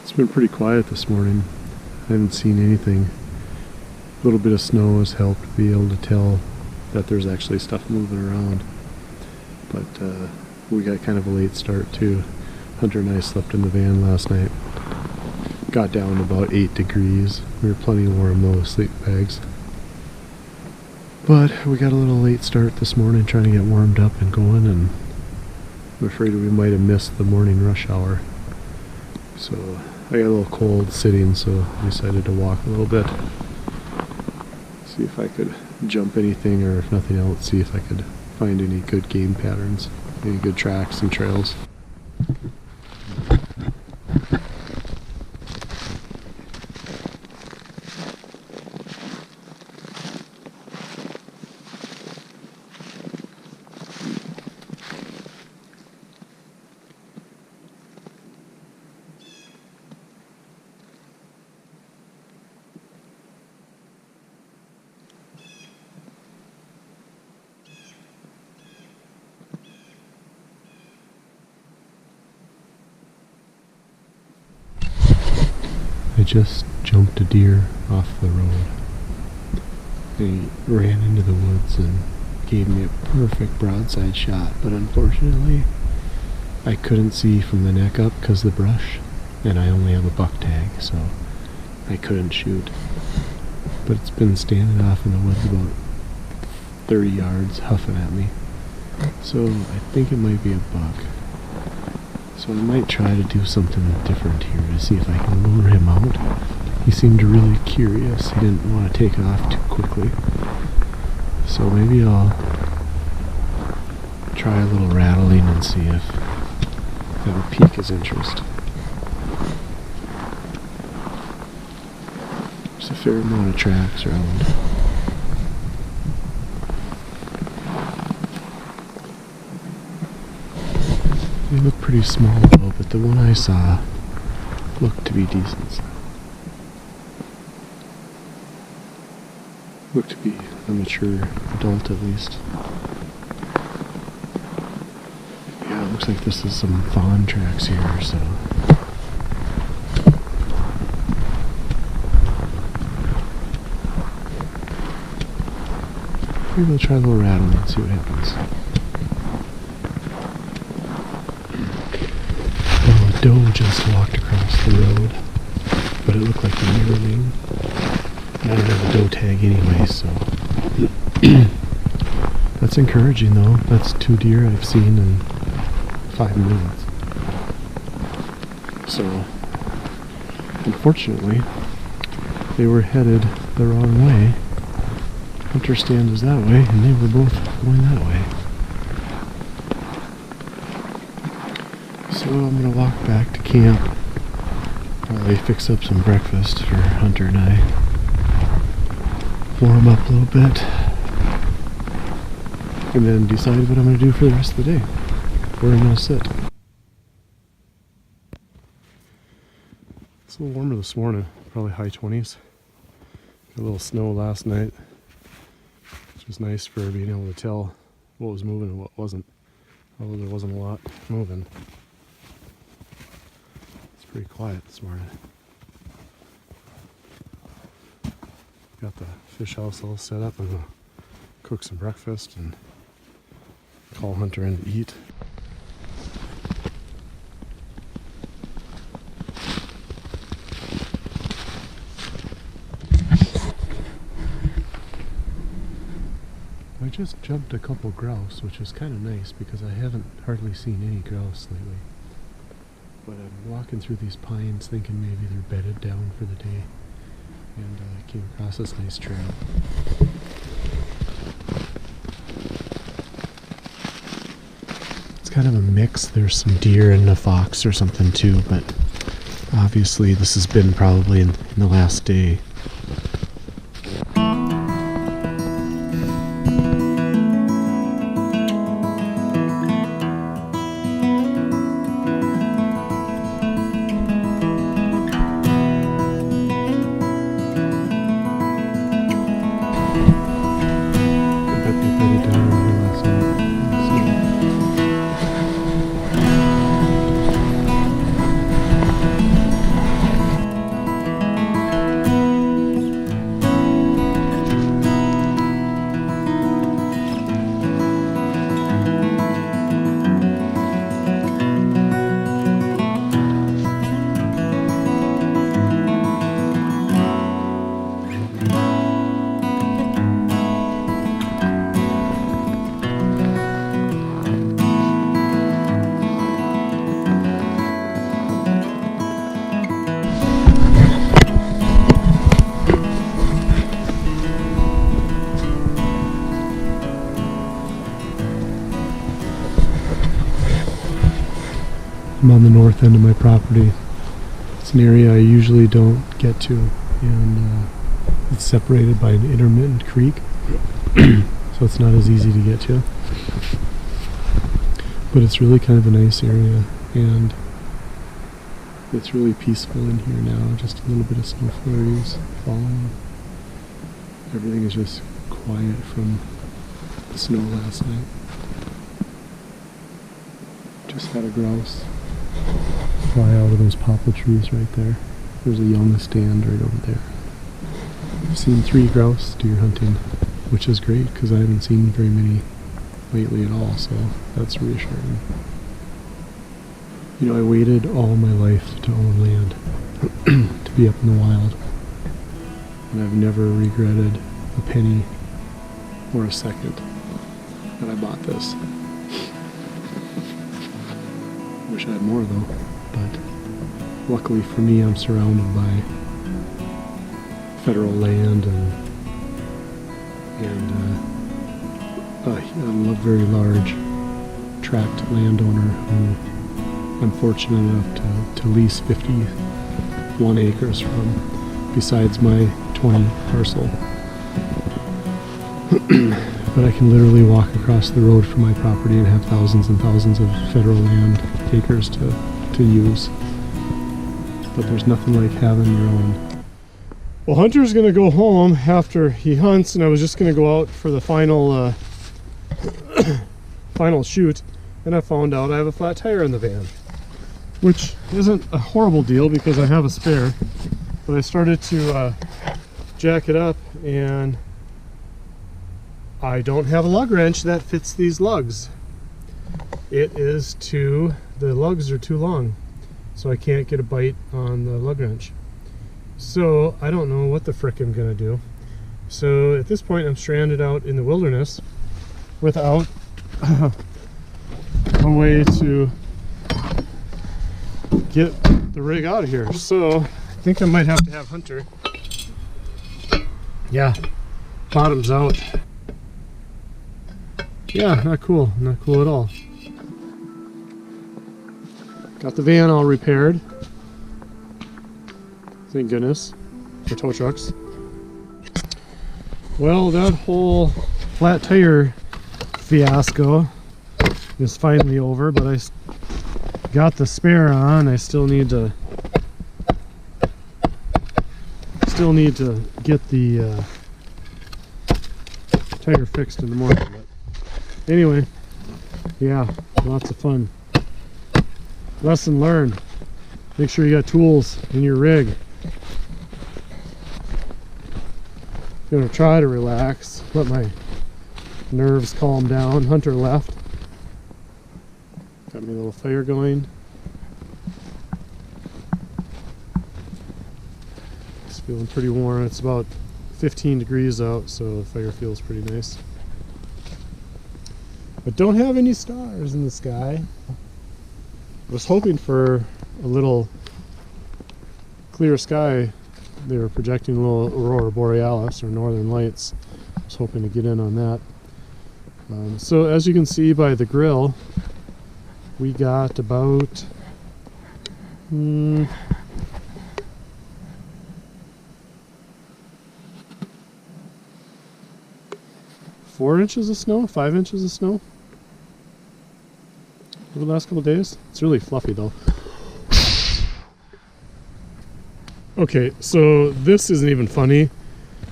It's been pretty quiet this morning. I haven't seen anything. A little bit of snow has helped be able to tell that there's actually stuff moving around. But we got kind of a late start too. Hunter and I slept in the van last night. Got down to about 8 degrees. We were plenty warm though with sleeping bags. But we got a little late start this morning trying to get warmed up and going, and I'm afraid we might have missed the morning rush hour. So I got a little cold sitting, so I decided to walk a little bit. See if I could jump anything, or if nothing else, see if I could find any good game patterns, any good tracks and trails. I just jumped a deer off the road. He ran into the woods and gave me a perfect broadside shot, but unfortunately I couldn't see from the neck up because of the brush, and I only have a buck tag, so I couldn't shoot. But it's been standing off in the woods about 30 yards huffing at me, so I think it might be a buck. So I might try to do something different here to see if I can lure him out. He seemed really curious. He didn't want to take off too quickly. So maybe I'll try a little rattling and see if that'll pique his interest. There's a fair amount of tracks around. They look pretty small though, but the one I saw looked to be decent. Looked to be a mature adult at least. Yeah, it looks like this is some fawn tracks here, so. Maybe we'll try a little rattling and see what happens. Doe just walked across the road, but it looked like a yearling. I don't have a doe tag anyway, so that's encouraging though. That's 2 deer I've seen in 5 minutes. So unfortunately they were headed the wrong way. Hunter stand is that way, and they were both going that way. So I'm going to walk back to camp, probably fix up some breakfast for Hunter and I, warm up a little bit, and then decide what I'm going to do for the rest of the day, where I'm going to sit. It's a little warmer this morning, probably high 20s. Got a little snow last night, which was nice for being able to tell what was moving and what wasn't, although there wasn't a lot moving. Pretty quiet this morning. Got the fish house all set up. I'm gonna cook some breakfast and call Hunter in to eat. I just jumped a couple grouse, which is kind of nice because I haven't hardly seen any grouse lately. But I'm walking through these pines thinking maybe they're bedded down for the day, and I came across this nice trail. It's kind of a mix. There's some deer and a fox or something too, but obviously this has been probably in the last day. I'm on the north end of my property. It's an area I usually don't get to, and it's separated by an intermittent creek, so it's not as easy to get to. But it's really kind of a nice area, and it's really peaceful in here now. Just a little bit of snow flurries falling. Everything is just quiet from the snow last night. Just had a grouse fly out of those poplar trees right there. There's a young stand right over there. I've seen 3 grouse deer hunting, which is great because I haven't seen very many lately at all, so that's reassuring. You know, I waited all my life to own land, to be up in the wild, and I've never regretted a penny or a second that I bought this. Wish I had more though, but luckily for me I'm surrounded by federal land and a very large tract landowner who I'm fortunate enough to lease 51 acres from, besides my 20 parcel. But I can literally walk across the road from my property and have thousands and thousands of federal land acres to use. But there's nothing like having your own. Well, Hunter's gonna go home after he hunts, and I was just gonna go out for the final final shoot, and I found out I have a flat tire in the van, which isn't a horrible deal because I have a spare. But I started to jack it up, and I don't have a lug wrench that fits these lugs. The lugs are too long, so I can't get a bite on the lug wrench. So I don't know what the frick I'm gonna do. So at this point I'm stranded out in the wilderness without a way to get the rig out of here. So I think I might have to have Hunter. Yeah, bottoms out. Yeah, not cool at all. Got the van all repaired. Thank goodness for tow trucks. Well, that whole flat tire fiasco is finally over, but I got the spare on. I still need to get the tire fixed in the morning. But anyway, yeah, lots of fun. Lesson learned. Make sure you got tools in your rig. Gonna try to relax, let my nerves calm down. Hunter left. Got me a little fire going. It's feeling pretty warm. It's about 15 degrees out, so the fire feels pretty nice. But don't have any stars in the sky. I was hoping for a little clear sky. They were projecting a little aurora borealis or northern lights. I was hoping to get in on that. So as you can see by the grill, we got about 4 inches of snow, 5 inches of snow over the last couple of days. It's really fluffy though. Okay, so this isn't even funny.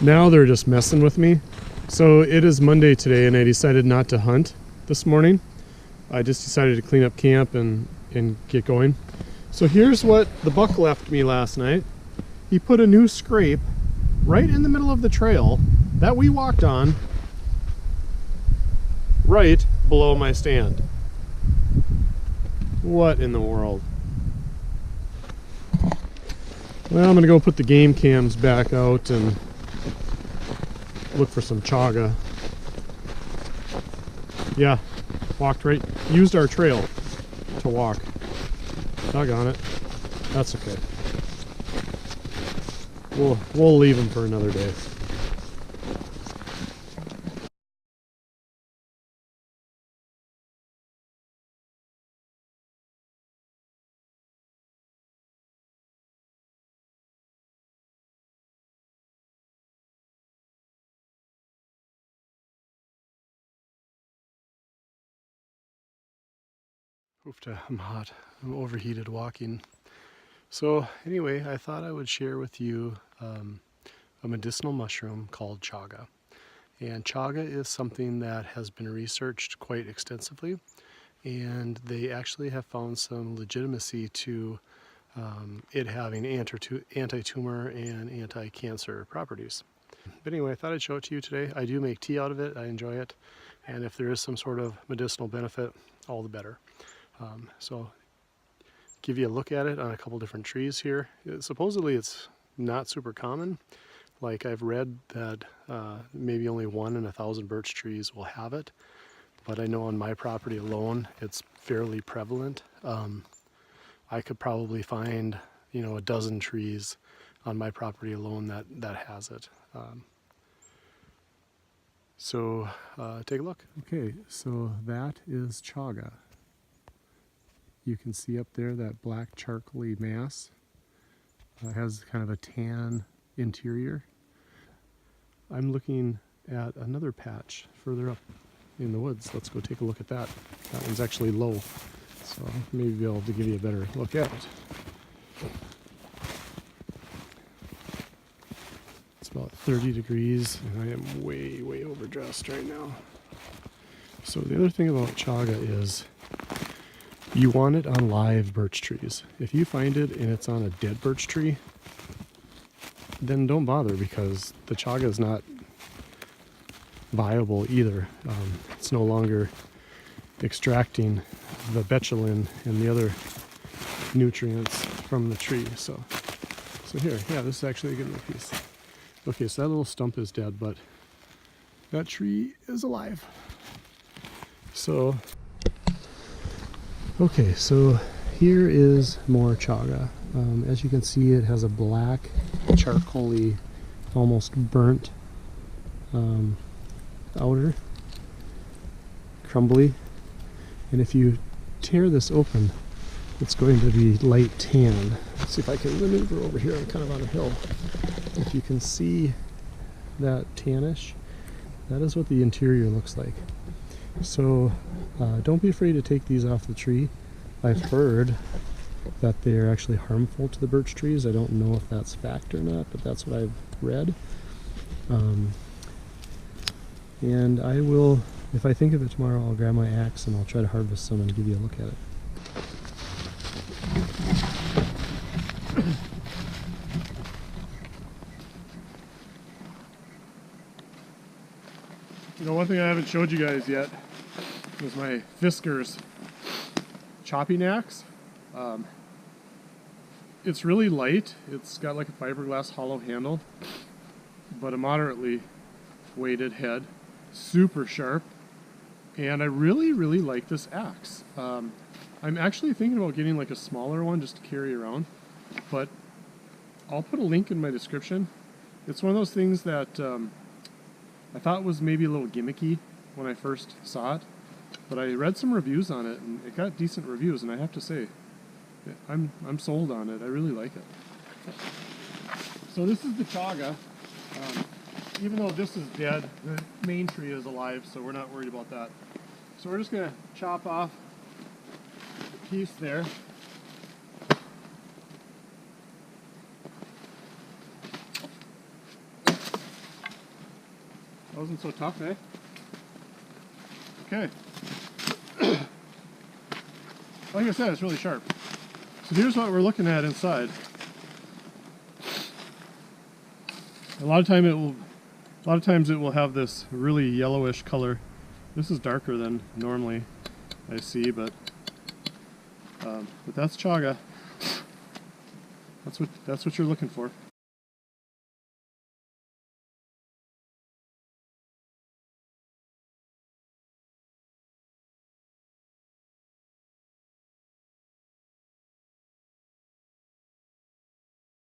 Now they're just messing with me. So it is Monday today, and I decided not to hunt this morning. I just decided to clean up camp and get going. So here's what the buck left me last night. He put a new scrape right in the middle of the trail that we walked on, right below my stand. What in the world? Well, I'm gonna go put the game cams back out and look for some chaga. Yeah, walked right, used our trail to walk. Doggone it. That's okay. We'll leave him for another day. I'm hot. I'm overheated walking. So anyway, I thought I would share with you a medicinal mushroom called chaga. And chaga is something that has been researched quite extensively, and they actually have found some legitimacy to it having anti-tumor and anti-cancer properties. But anyway, I thought I'd show it to you today. I do make tea out of it. I enjoy it. And if there is some sort of medicinal benefit, all the better. So give you a look at it on a couple different trees here. Supposedly it's not super common. Like I've read that maybe only 1 in 1,000 birch trees will have it. But I know on my property alone, it's fairly prevalent. I could probably find, a dozen trees on my property alone that has it. So take a look. Okay, so that is chaga. You can see up there that black charcoaly mass. It has kind of a tan interior. I'm looking at another patch further up in the woods. Let's go take a look at that. That one's actually low, so maybe be able to give you a better look at it. It's about 30 degrees and I am way, way overdressed right now. So the other thing about chaga is you want it on live birch trees. If you find it and it's on a dead birch tree, then don't bother, because the chaga is not viable either. It's no longer extracting the betulin and the other nutrients from the tree. So here, yeah, this is actually a good little piece. Okay, so that little stump is dead, but that tree is alive. So, okay, so here is more chaga. As you can see, it has a black, charcoaly, almost burnt outer, crumbly. And if you tear this open, it's going to be light tan. Let's see if I can maneuver over here. I'm kind of on a hill. If you can see that tannish, that is what the interior looks like. So don't be afraid to take these off the tree. I've heard that they're actually harmful to the birch trees. I don't know if that's fact or not, but that's what I've read. And I will, if I think of it tomorrow, I'll grab my axe and I'll try to harvest some and give you a look at it. One thing I haven't showed you guys yet is my fiskars chopping axe. It's really light. It's got like a fiberglass hollow handle, but a moderately weighted head, super sharp, and I really, really like this axe. I'm actually thinking about getting like a smaller one just to carry around, but I'll put a link in my description. It's one of those things that I thought was maybe a little gimmicky when I first saw it, but I read some reviews on it and it got decent reviews, and I have to say, I'm sold on it. I really like it. So this is the chaga. Even though this is dead, the main tree is alive, so we're not worried about that. So we're just going to chop off a piece there. That wasn't so tough, eh? Okay. Like I said, it's really sharp. So here's what we're looking at inside. A lot of times it will have this really yellowish color. This is darker than normally I see, but that's chaga. That's what you're looking for.